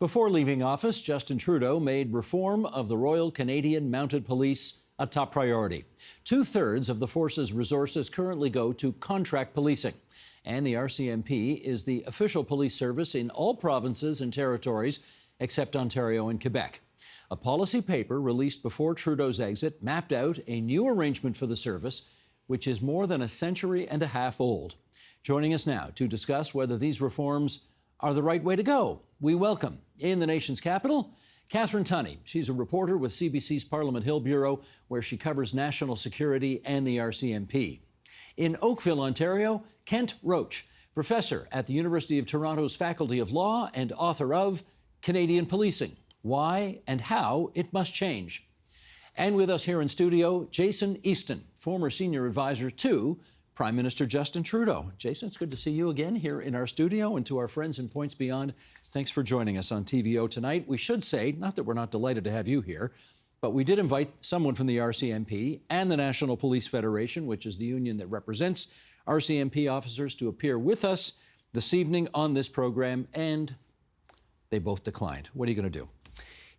Before leaving office, Justin Trudeau made reform of the Royal Canadian Mounted Police a top priority. 2/3 of the force's resources currently go to contract policing. And the RCMP is the official police service in all provinces and territories except Ontario and Quebec. A policy paper released before Trudeau's exit mapped out a new arrangement for the service, which is more than a century and a half old. Joining us now to discuss whether these reforms are the right way to go, we welcome, in the nation's capital, Catharine Tunney. She's a reporter with CBC's Parliament Hill Bureau, where she covers national security and the RCMP. In Oakville, Ontario, Kent Roach, professor at the University of Toronto's Faculty of Law and author of Canadian Policing: Why and How It Must Change. And with us here in studio, Jason Easton, former senior advisor to Prime Minister Justin Trudeau. Jason, it's good to see you again here in our studio, and to our friends in Points Beyond, thanks for joining us on TVO tonight. We should say, not that we're not delighted to have you here, but we did invite someone from the RCMP and the National Police Federation, which is the union that represents RCMP officers, to appear with us this evening on this program, and they both declined. What are you going to do?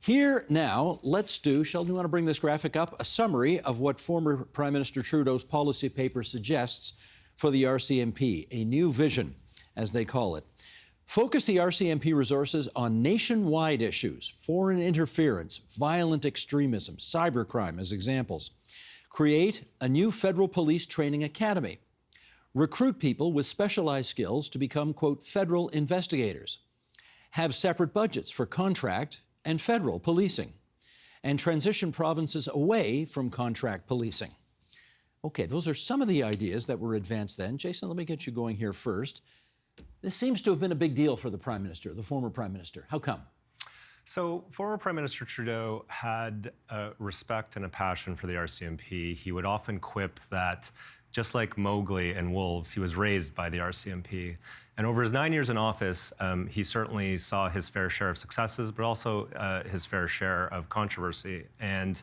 Here now, let's do, Sheldon, you want to bring this graphic up? A summary of what former Prime Minister Trudeau's policy paper suggests for the RCMP, a new vision, as they call it. Focus the RCMP resources on nationwide issues: foreign interference, violent extremism, cybercrime as examples. Create a new federal police training academy. Recruit people with specialized skills to become, quote, federal investigators. Have separate budgets for contract and federal policing, and transition provinces away from contract policing. Okay, those are some of the ideas that were advanced then. Jason, let me get you going here first. This seems to have been a big deal for the Prime Minister, the former Prime Minister. How come? So former Prime Minister Trudeau had a respect and a passion for the RCMP. He would often quip that, just like Mowgli and wolves, he was raised by the RCMP. And over his 9 years in office, he certainly saw his fair share of successes, but also his fair share of controversy. And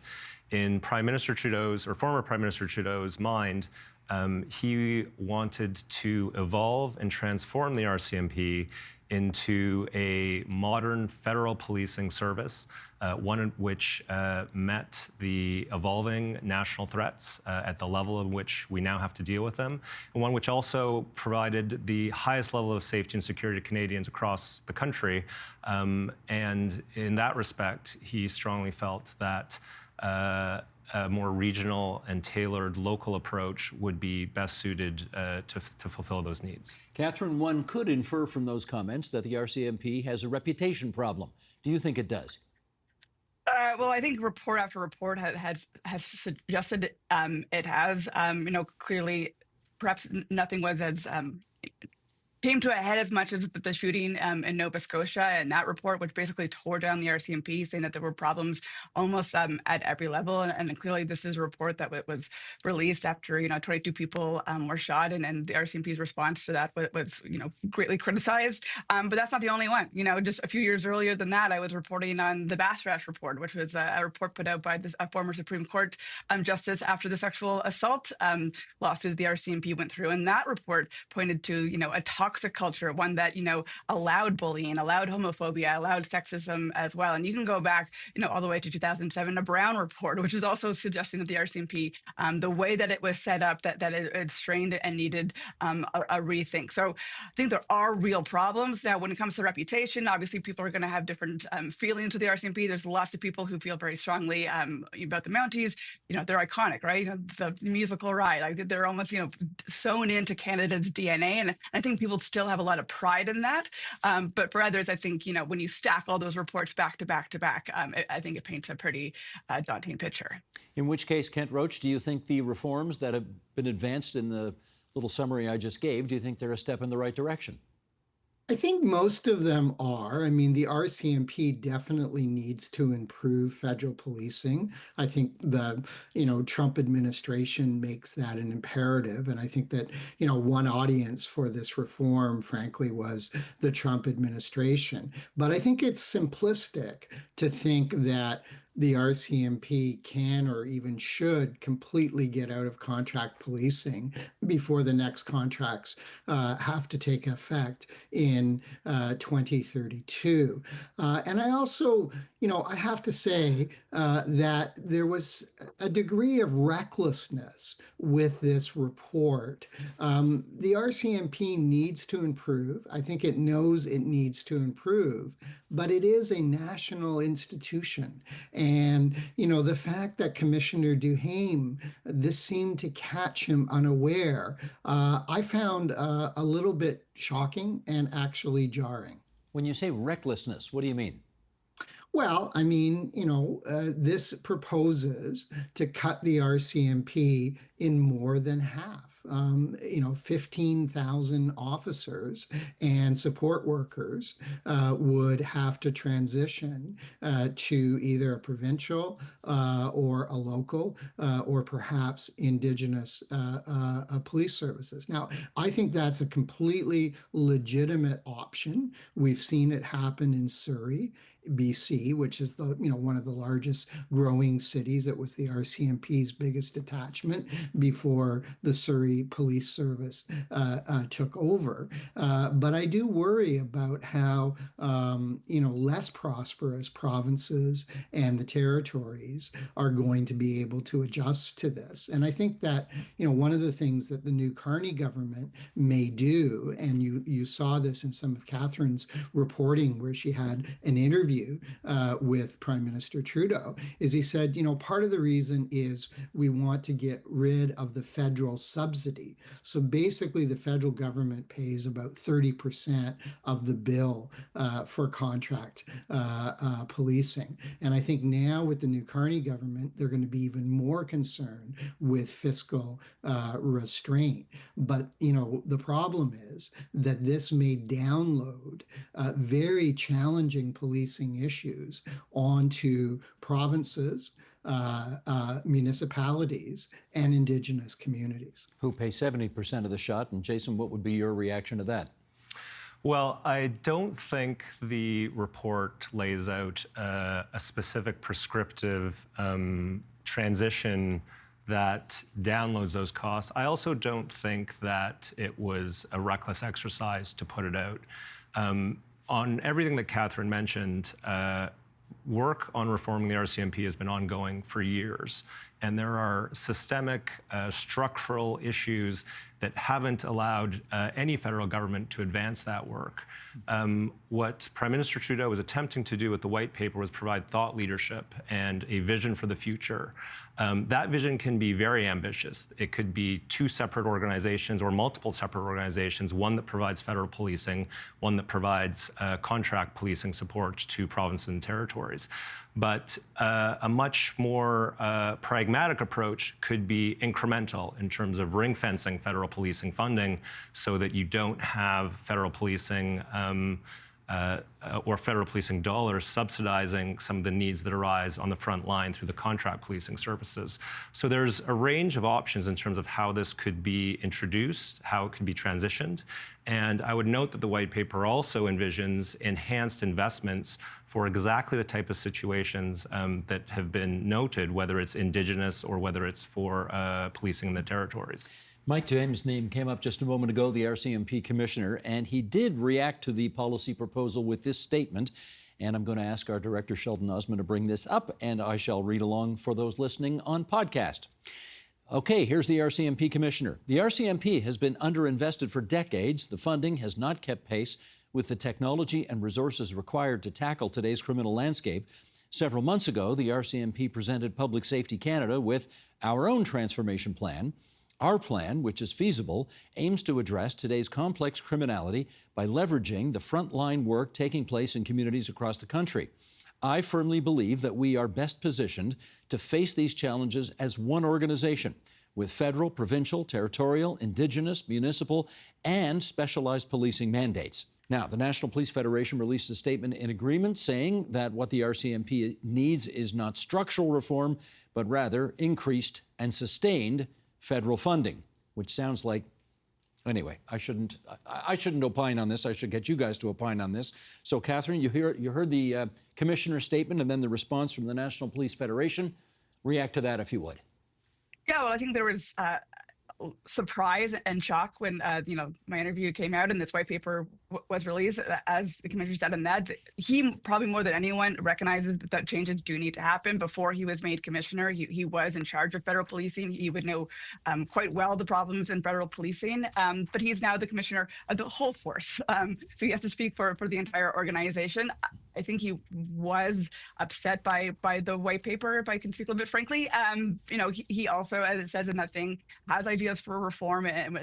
in Prime Minister Trudeau's, or former Prime Minister Trudeau's mind, he wanted to evolve and transform the RCMP into a modern federal policing service, one in which met the evolving national threats at the level in which we now have to deal with them, and one which also provided the highest level of safety and security to Canadians across the country. And in that respect, he strongly felt that a more regional and tailored local approach would be best suited to fulfill those needs. Catherine, one could infer from those comments that the RCMP has a reputation problem. Do you think it does? Well, I think report after report has suggested it has. Clearly, perhaps nothing was as came to a head as much as the shooting in Nova Scotia, and that report, which basically tore down the RCMP, saying that there were problems almost at every level. And clearly, this is a report that was released after 22 people were shot, and the RCMP's response to that was greatly criticized. But that's not the only one. Just a few years earlier than that, I was reporting on the Bass report, which was a report put out by a former Supreme Court justice after the sexual assault lawsuit the RCMP went through, and that report pointed to a toxic culture, one that allowed bullying, allowed homophobia, allowed sexism as well. And you can go back all the way to 2007, a Brown report, which is also suggesting that the RCMP, the way that it was set up, that it strained and needed a rethink. So I think there are real problems. Now, when it comes to reputation, obviously people are going to have different feelings with the RCMP. There's lots of people who feel very strongly about the Mounties. They're iconic, right? The musical ride, like they're almost sewn into Canada's DNA, and I think people still have a lot of pride in that. But for others, I think, when you stack all those reports back to back to back, I think it paints a pretty daunting picture. In which case, Kent Roach, do you think the reforms that have been advanced in the little summary I just gave, do you think they're a step in the right direction? I think most of them are. I mean, the RCMP definitely needs to improve federal policing. I think the, Trump administration makes that an imperative. And I think that, one audience for this reform, frankly, was the Trump administration. But I think it's simplistic to think that the RCMP can or even should completely get out of contract policing before the next contracts have to take effect in 2032. And I also, I have to say that there was a degree of recklessness with this report. The RCMP needs to improve. I think it knows it needs to improve, but it is a national institution. And, the fact that Commissioner Duhaime, this seemed to catch him unaware, I found a little bit shocking and actually jarring. When you say recklessness, what do you mean? Well, I mean, this proposes to cut the RCMP in more than half. 15,000 officers and support workers would have to transition to either a provincial or a local or perhaps Indigenous police services. Now, I think that's a completely legitimate option. We've seen it happen in Surrey, BC, which is one of the largest growing cities. It was the RCMP's biggest detachment before the Surrey Police Service took over. But I do worry about how less prosperous provinces and the territories are going to be able to adjust to this. And I think that one of the things that the new Carney government may do, and you saw this in some of Catharine's reporting where she had an interview with Prime Minister Trudeau, is he said, part of the reason is we want to get rid of the federal subsidy. So basically, the federal government pays about 30% of the bill for contract policing. And I think now with the new Carney government, they're going to be even more concerned with fiscal restraint. But, the problem is that this may download very challenging policing issues onto provinces, municipalities, and Indigenous communities. Who pay 70% of the shot. And Jason, what would be your reaction to that? Well, I don't think the report lays out a specific prescriptive transition that downloads those costs. I also don't think that it was a reckless exercise to put it out. On everything that Catharine mentioned, work on reforming the RCMP has been ongoing for years. And there are systemic, structural issues that haven't allowed any federal government to advance that work. What Prime Minister Trudeau was attempting to do with the white paper was provide thought leadership and a vision for the future. That vision can be very ambitious. It could be two separate organizations or multiple separate organizations, one that provides federal policing, one that provides contract policing support to provinces and territories. But a much more pragmatic approach could be incremental in terms of ring fencing federal policing funding so that you don't have federal policing or federal policing dollars subsidizing some of the needs that arise on the front line through the contract policing services. So there's a range of options in terms of how this could be introduced, how it could be transitioned. And I would note that the white paper also envisions enhanced investments for exactly the type of situations that have been noted, whether it's Indigenous or whether it's for policing in the territories. Mike Duhaime's name came up just a moment ago, the RCMP commissioner, and he did react to the policy proposal with this statement. And I'm going to ask our director, Sheldon Osman, to bring this up, and I shall read along for those listening on podcast. Okay, here's the RCMP commissioner. The RCMP has been underinvested for decades. The funding has not kept pace with the technology and resources required to tackle today's criminal landscape. Several months ago, the RCMP presented Public Safety Canada with our own transformation plan. Our plan, which is feasible, aims to address today's complex criminality by leveraging the frontline work taking place in communities across the country. I firmly believe that we are best positioned to face these challenges as one organization, with federal, provincial, territorial, Indigenous, municipal, and specialized policing mandates. Now, the National Police Federation released a statement in agreement saying that what the RCMP needs is not structural reform, but rather increased and sustained federal funding, which sounds like Anyway, I shouldn't opine on this. I should get you guys to opine on this. So, Catherine, you heard the commissioner's statement and then the response from the National Police Federation. React to that if you would. Yeah, well, I think there was surprise and shock when my interview came out and this white paper was released. As the commissioner said, and that he probably more than anyone recognizes that changes do need to happen. Before he was made commissioner, he was in charge of federal policing. He would know quite well the problems in federal policing, but he's now the commissioner of the whole force, so he has to speak for the entire organization. I think he was upset by the white paper, if I can speak a little bit frankly. He also, as it says in that thing, has ideas for reform, and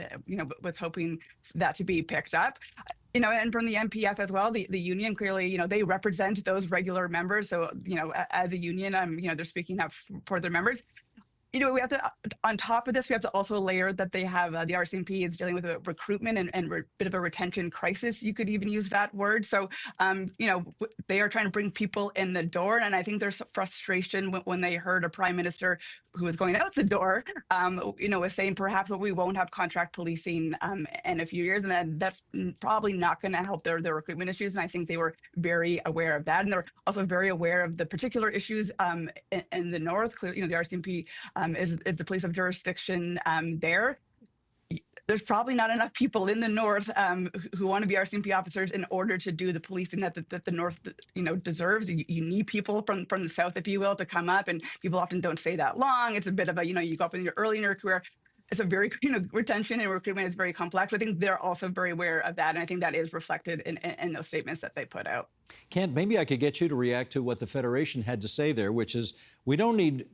was hoping that to be picked up. And from the NPF as well, the union clearly, they represent those regular members. So, as a union, they're speaking up for their members. We have to, on top of this, we have to also layer that they have, the RCMP is dealing with a recruitment and bit of a retention crisis. You could even use that word. So, they are trying to bring people in the door. And I think there's frustration when they heard a prime minister who was going out the door, was saying perhaps we won't have contract policing in a few years. And that's probably not going to help their recruitment issues. And I think they were very aware of that. And they're also very aware of the particular issues in the north. Clearly, the RCMP is the police of jurisdiction there. There's probably not enough people in the north who want to be RCMP officers in order to do the policing that the north deserves. You need people from the south, if you will, to come up, and people often don't stay that long. It's a bit of a you go up early in your career. It's a very, retention and recruitment is very complex. I think they're also very aware of that. And I think that is reflected in those statements that they put out. Kent, maybe I could get you to react to what the Federation had to say there, which is we don't need,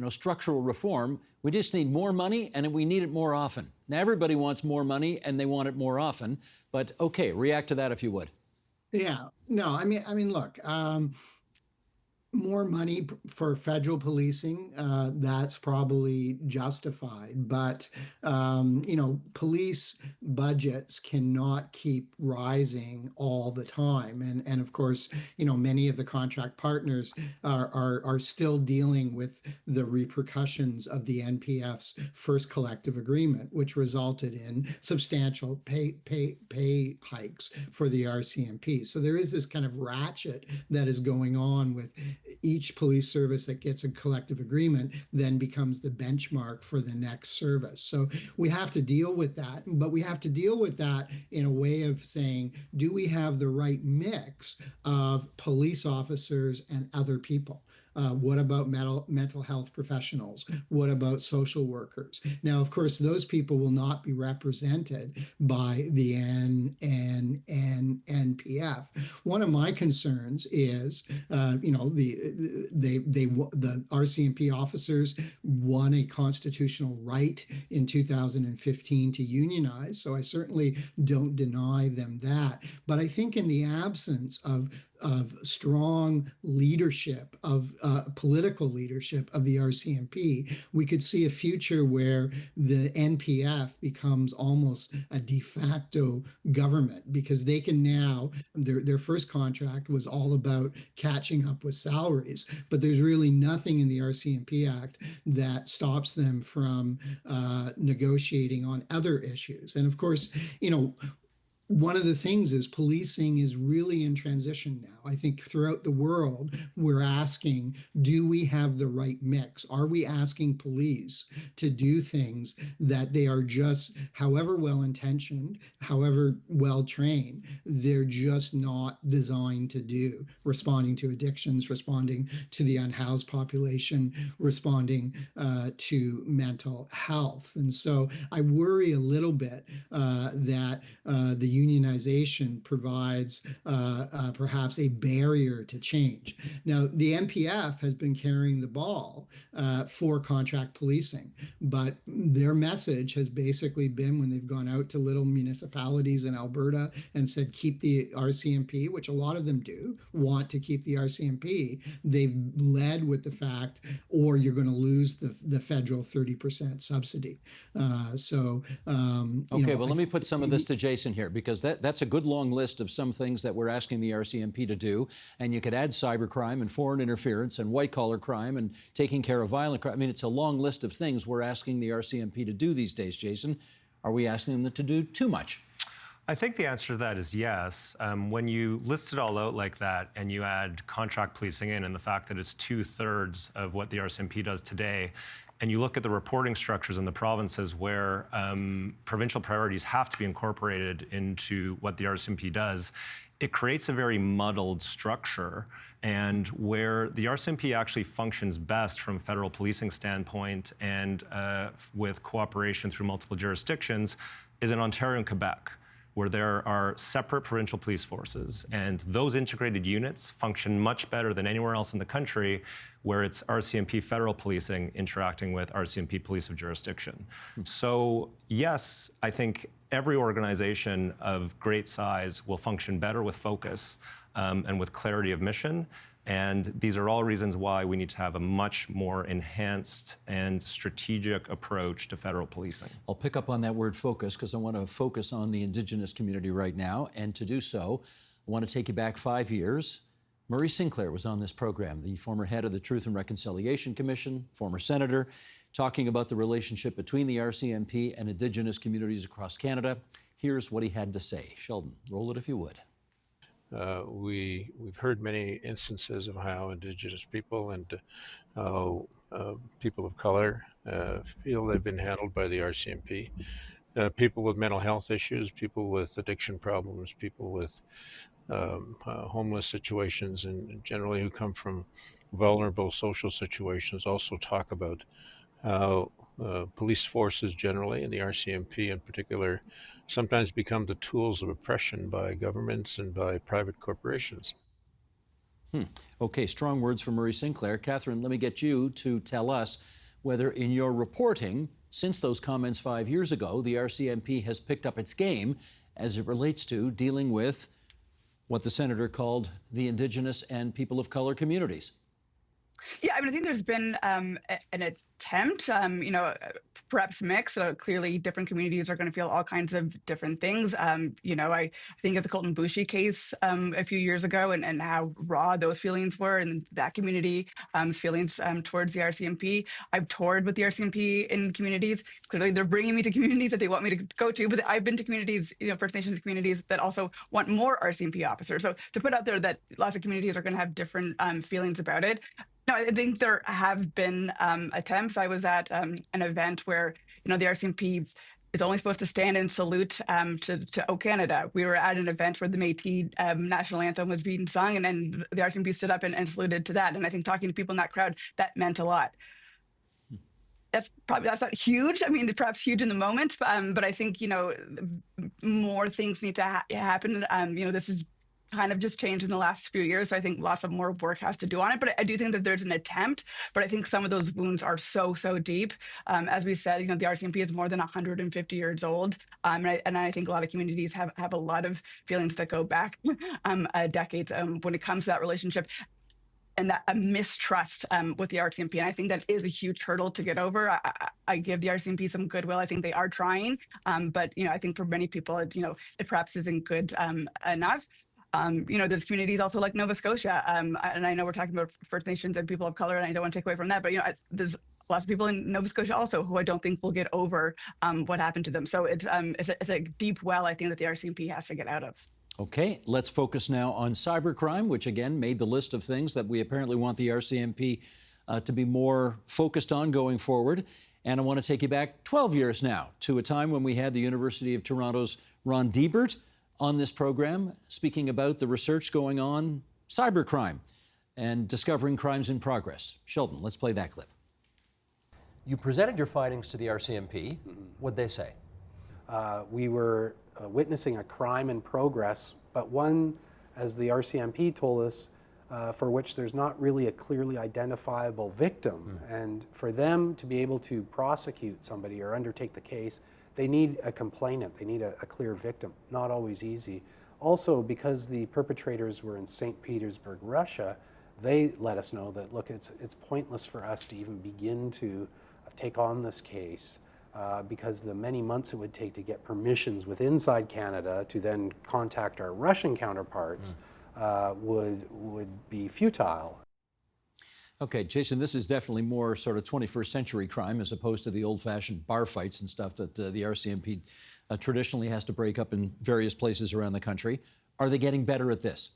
structural reform. We just need more money, and we need it more often. Now, everybody wants more money, and they want it more often. But, okay, react to that if you would. Yeah. No, I mean, look, more money for federal policing, that's probably justified. But, police budgets cannot keep rising all the time. And of course, many of the contract partners are still dealing with the repercussions of the NPF's first collective agreement, which resulted in substantial pay hikes for the RCMP. So there is this kind of ratchet that is going on with each police service that gets a collective agreement then becomes the benchmark for the next service. So we have to deal with that, but we have to deal with that in a way of saying, do we have the right mix of police officers and other people? What about mental health professionals? What about social workers? Now, of course, those people will not be represented by the NPF. One of my concerns is, the RCMP officers won a constitutional right in 2015 to unionize. So I certainly don't deny them that. But I think in the absence of strong leadership, of political leadership of the RCMP, we could see a future where the NPF becomes almost a de facto government, because they can now, their first contract was all about catching up with salaries, but there's really nothing in the RCMP Act that stops them from negotiating on other issues. And of course, one of the things is policing is really in transition now. I think throughout the world, we're asking, do we have the right mix? Are we asking police to do things that they are just, however well-intentioned, however well-trained, they're just not designed to do? Responding to addictions, responding to the unhoused population, responding to mental health. And so I worry a little bit that the unionization provides perhaps a barrier to change. Now, the NPF has been carrying the ball for contract policing, but their message has basically been, when they've gone out to little municipalities in Alberta and said, keep the RCMP, which a lot of them do want to keep the RCMP, they've led with the fact, or you're going to lose the federal 30% subsidy. Okay, well, let me put some of this to Jason here, because that's a good long list of some things that we're asking the RCMP to do. And you could add cybercrime and foreign interference and white-collar crime and taking care of violent crime. I mean, it's a long list of things we're asking the RCMP to do these days, Jason. are we asking them to do too much? I think the answer to that is yes. When you list it all out like that and you add contract policing in and the fact that it's 2/3 of what the RCMP does today, and you look at the reporting structures in the provinces where provincial priorities have to be incorporated into what the RCMP does, it creates a very muddled structure. And where the RCMP actually functions best from a federal policing standpoint and with cooperation through multiple jurisdictions is in Ontario and Quebec, where there are separate provincial police forces. And those integrated units function much better than anywhere else in the country, where it's RCMP federal policing interacting with RCMP police of jurisdiction. So yes, I think every organization of great size will function better with focus and with clarity of mission. And these are all reasons why we need to have a much more enhanced and strategic approach to federal policing. I'll pick up on that word focus because I want to focus on the Indigenous community right now. And to do so, I want to take you back 5 years. Murray Sinclair was on this program, the former head of the Truth and Reconciliation Commission, former senator, talking about the relationship between the RCMP and Indigenous communities across Canada. Here's what he had to say. Sheldon, roll it if you would. We've heard many instances of how Indigenous people and how people of color feel they've been handled by the RCMP. People with mental health issues, people with addiction problems, people with homeless situations, and generally who come from vulnerable social situations also talk about how police forces generally, and the RCMP in particular, sometimes become the tools of oppression by governments and by private corporations. Okay, strong words from Murray Sinclair. Catharine, let me get you to tell us whether in your reporting, since those comments 5 years ago, the RCMP has picked up its game as it relates to dealing with what the senator called the Indigenous and people of color communities. Yeah, I mean, I think there's been an attempt, perhaps mixed. Clearly, different communities are going to feel all kinds of different things. I think of the Colton Boushie case a few years ago and how raw those feelings were, and that community's feelings towards the RCMP. I've toured with the RCMP in communities. Clearly, they're bringing me to communities that they want me to go to, but I've been to communities, First Nations communities that also want more RCMP officers. So to put out there that lots of communities are going to have different feelings about it. No, I think there have been attempts. I was at an event where, the RCMP is only supposed to stand and salute to O Canada. We were at an event where the Métis national anthem was being sung, and then the RCMP stood up and saluted to that. And I think talking to people in that crowd, that meant a lot. That's not huge. I mean, perhaps huge in the moment, but I think, more things need to happen. This is kind of just changed in the last few years. So I think lots of more work has to do on it. But I do think that there's an attempt, but I think some of those wounds are so deep. As we said, the RCMP is more than 150 years old. And I think a lot of communities have a lot of feelings that go back decades when it comes to that relationship. And that a mistrust with the RCMP. And I think that is a huge hurdle to get over. I give the RCMP some goodwill. I think they are trying. But, I think for many people, it perhaps isn't good enough. There's communities also like Nova Scotia. And I know we're talking about First Nations and people of color, and I don't want to take away from that. But, there's lots of people in Nova Scotia also who I don't think will get over what happened to them. So it's a deep well, I think, that the RCMP has to get out of. Okay, let's focus now on cybercrime, which again made the list of things that we apparently want the RCMP to be more focused on going forward. And I want to take you back 12 years now to a time when we had the University of Toronto's Ron Diebert on this program, speaking about the research going on cybercrime and discovering crimes in progress. Sheldon, let's play that clip. You presented your findings to the RCMP. What'd they say? We were witnessing a crime in progress, but one, as the RCMP told us, for which there's not really a clearly identifiable victim. And for them to be able to prosecute somebody or undertake the case, they need a complainant, they need a clear victim. Not always easy. Also, because the perpetrators were in St. Petersburg, Russia, they let us know that, look, it's pointless for us to even begin to take on this case because the many months it would take to get permissions with inside Canada to then contact our Russian counterparts would be futile. Okay, Jason, this is definitely more sort of 21st century crime as opposed to the old-fashioned bar fights and stuff that the RCMP traditionally has to break up in various places around the country. Are they getting better at this?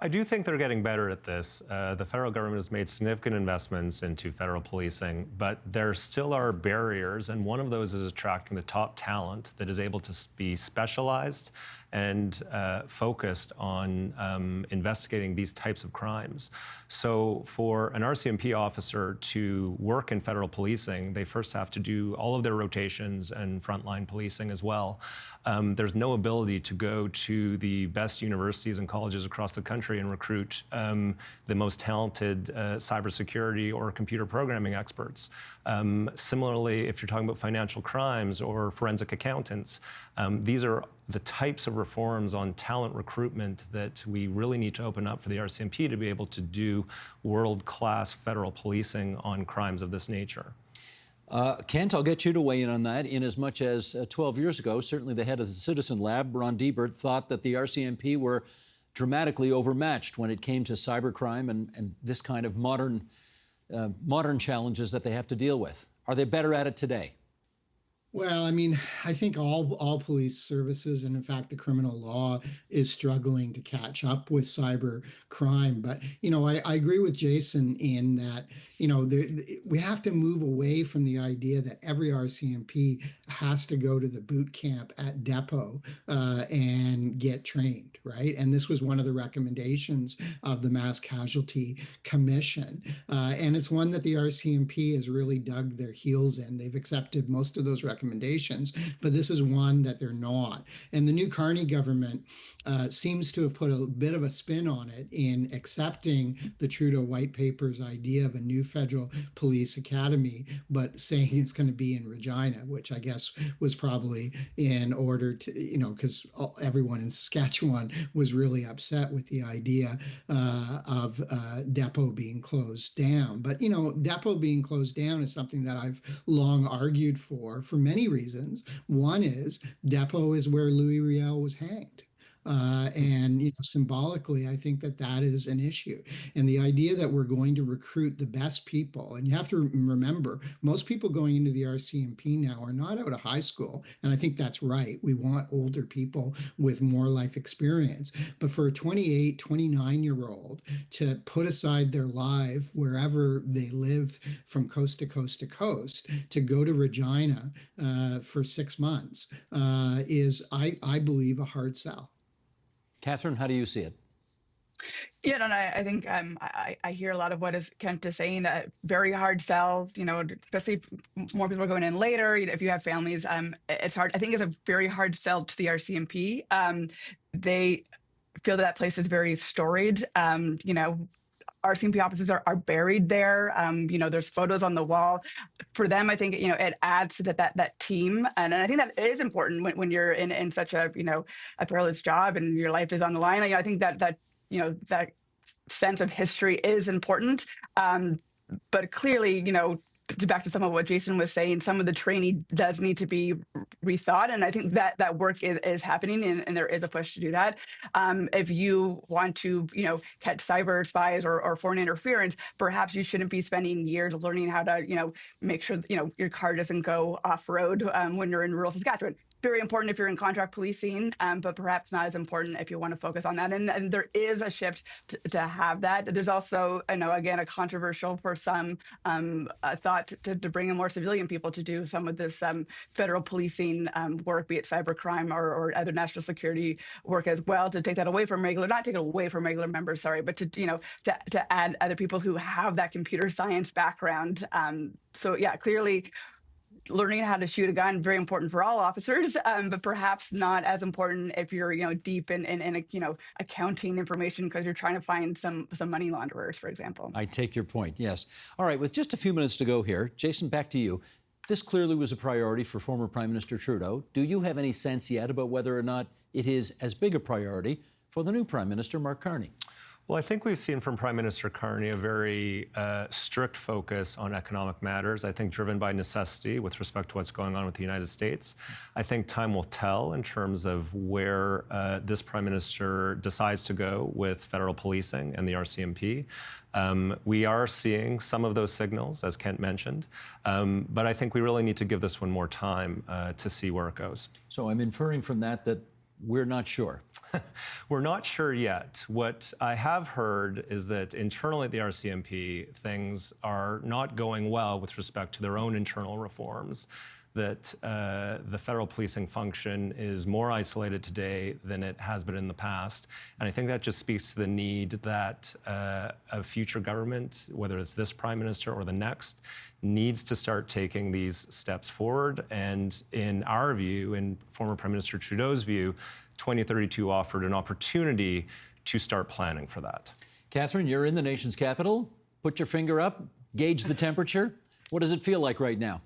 I do think they're getting better at this. The federal government has made significant investments into federal policing, but there still are barriers, and one of those is attracting the top talent that is able to be specialized and focused on investigating these types of crimes. So for an RCMP officer to work in federal policing, they first have to do all of their rotations and frontline policing as well. There's no ability to go to the best universities and colleges across the country and recruit the most talented cybersecurity or computer programming experts. Similarly, if you're talking about financial crimes or forensic accountants, these are the types of reforms on talent recruitment that we really need to open up for the RCMP to be able to do world-class federal policing on crimes of this nature. Kent, I'll get you to weigh in on that. In as much as 12 years ago, certainly the head of the Citizen Lab, Ron Diebert, thought that the RCMP were dramatically overmatched when it came to cybercrime and this kind of modern challenges that they have to deal with. Are they better at it today? Well, I mean, I think all police services, and in fact, the criminal law is struggling to catch up with cyber crime. But, I agree with Jason in that, we have to move away from the idea that every RCMP has to go to the boot camp at depot and get trained, right? And this was one of the recommendations of the Mass Casualty Commission. And it's one that the RCMP has really dug their heels in. They've accepted most of those recommendations, but this is one that they're not. And the new Carney government seems to have put a bit of a spin on it in accepting the Trudeau White Paper's idea of a new federal police academy, but saying it's going to be in Regina, which I guess was probably in order to, because everyone in Saskatchewan was really upset with the idea of depot being closed down. But, depot being closed down is something that I've long argued for many reasons. One is depot is where Louis Riel was hanged. And symbolically, I think that is an issue. And the idea that we're going to recruit the best people, and you have to remember, most people going into the RCMP now are not out of high school. And I think that's right. We want older people with more life experience. But for a 28, 29-year-old to put aside their life wherever they live from coast to coast to coast to go to Regina for 6 months is, I believe, a hard sell. Catherine, how do you see it? Yeah, and I think I hear a lot of what Kent is saying. Very hard sell, especially if more people are going in later. If you have families, it's hard. I think it's a very hard sell to the RCMP. They feel that place is very storied. RCMP offices are buried there. There's photos on the wall. For them, I think, it adds to that team. And I think that is important when you're in such a perilous job and your life is on the line. I think that sense of history is important. But clearly, back to some of what Jason was saying, some of the training does need to be rethought. And I think that work is happening and there is a push to do that. If you want to, catch cyber spies or foreign interference, perhaps you shouldn't be spending years learning how to, make sure, your car doesn't go off road when you're in rural Saskatchewan. Very important if you're in contract policing, but perhaps not as important if you want to focus on that. And there is a shift to have that. There's also, again, a controversial for some thought to bring in more civilian people to do some of this federal policing work, be it cybercrime or other national security work as well, to take that away from not take it away from regular members, but to add other people who have that computer science background. So yeah, clearly, learning how to shoot a gun, very important for all officers, but perhaps not as important if you're, deep in accounting information because you're trying to find some money launderers, for example. I take your point, yes. All right, with just a few minutes to go here, Jason, back to you. This clearly was a priority for former Prime Minister Trudeau. Do you have any sense yet about whether or not it is as big a priority for the new Prime Minister, Mark Carney? Well, I think we've seen from Prime Minister Carney a very strict focus on economic matters, I think driven by necessity with respect to what's going on with the United States. I think time will tell in terms of where this Prime Minister decides to go with federal policing and the RCMP. We are seeing some of those signals, as Kent mentioned, but I think we really need to give this one more time to see where it goes. So I'm inferring from that we're not sure. We're not sure yet. What I have heard is that internally at the RCMP, things are not going well with respect to their own internal reforms, that the federal policing function is more isolated today than it has been in the past. And I think that just speaks to the need that a future government, whether it's this Prime Minister or the next, needs to start taking these steps forward. And in our view, in former Prime Minister Trudeau's view, 2032 offered an opportunity to start planning for that. Catharine, you're in the nation's capital. Put your finger up, gauge the temperature. What does it feel like right now?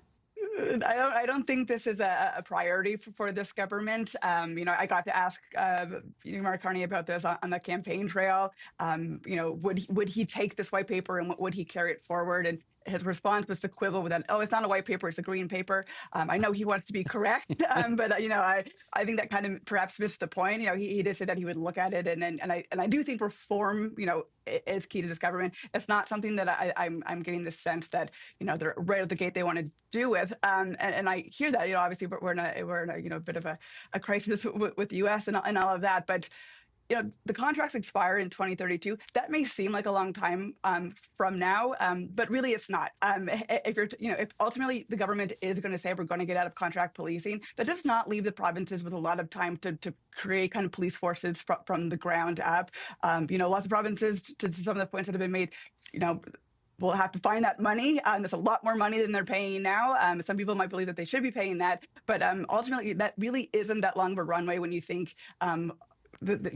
I don't think this is a priority for this government. I got to ask Mark Carney about this on the campaign trail. Would he take this white paper and would he carry it forward? And his response was to quibble with that. Oh, it's not a white paper; it's a green paper. I know he wants to be correct, but I think that kind of perhaps missed the point. He did say that he would look at it, and I do think reform, is key to this government. It's not something that I'm getting the sense that they're right at the gate they want to do with. And I hear that obviously we're in a bit of a crisis with the U.S. and all of that, but. The contracts expire in 2032. That may seem like a long time from now, but really it's not. If ultimately the government is going to say we're going to get out of contract policing, that does not leave the provinces with a lot of time to create kind of police forces from the ground up. Lots of provinces, to some of the points that have been made, we'll have to find that money. There's a lot more money than they're paying now. Some people might believe that they should be paying that, but ultimately that really isn't that long of a runway when you think. That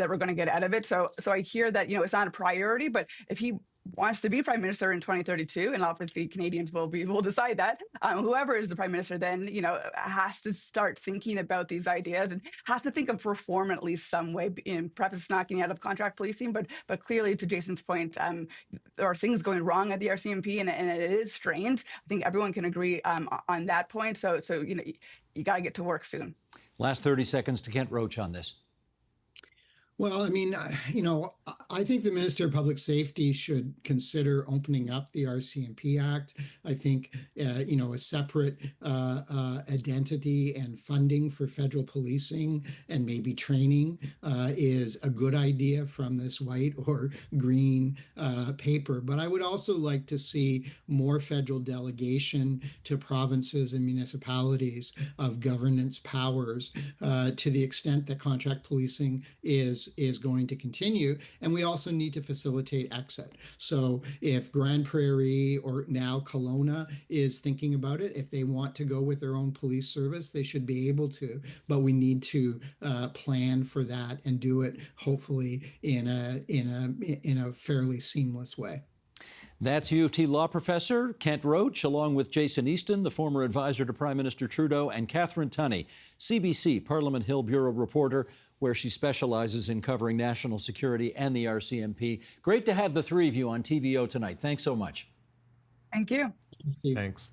we're going to get out of it. So I hear that, it's not a priority, but if he wants to be Prime Minister in 2032, and obviously Canadians will decide that, whoever is the Prime Minister then, has to start thinking about these ideas and has to think of reform in at least some way. Perhaps it's not getting out of contract policing, but clearly to Jason's point, there are things going wrong at the RCMP and it is strained. I think everyone can agree on that point. So you got to get to work soon. Last 30 seconds to Kent Roach on this. Well, I think the Minister of Public Safety should consider opening up the RCMP Act. I think, a separate identity and funding for federal policing and maybe training is a good idea from this white or green paper. But I would also like to see more federal delegation to provinces and municipalities of governance powers to the extent that contract policing is going to continue. And we also need to facilitate exit. So if Grand Prairie or now Kelowna is thinking about it, if they want to go with their own police service, they should be able to. But we need to plan for that and do it hopefully in a fairly seamless way. That's U of T law professor Kent Roach, along with Jason Easton, the former advisor to Prime Minister Trudeau, and Catharine Tunney, CBC Parliament Hill Bureau reporter, where she specializes in covering national security and the RCMP. Great to have the three of you on TVO tonight. Thanks so much. Thank you. Thanks.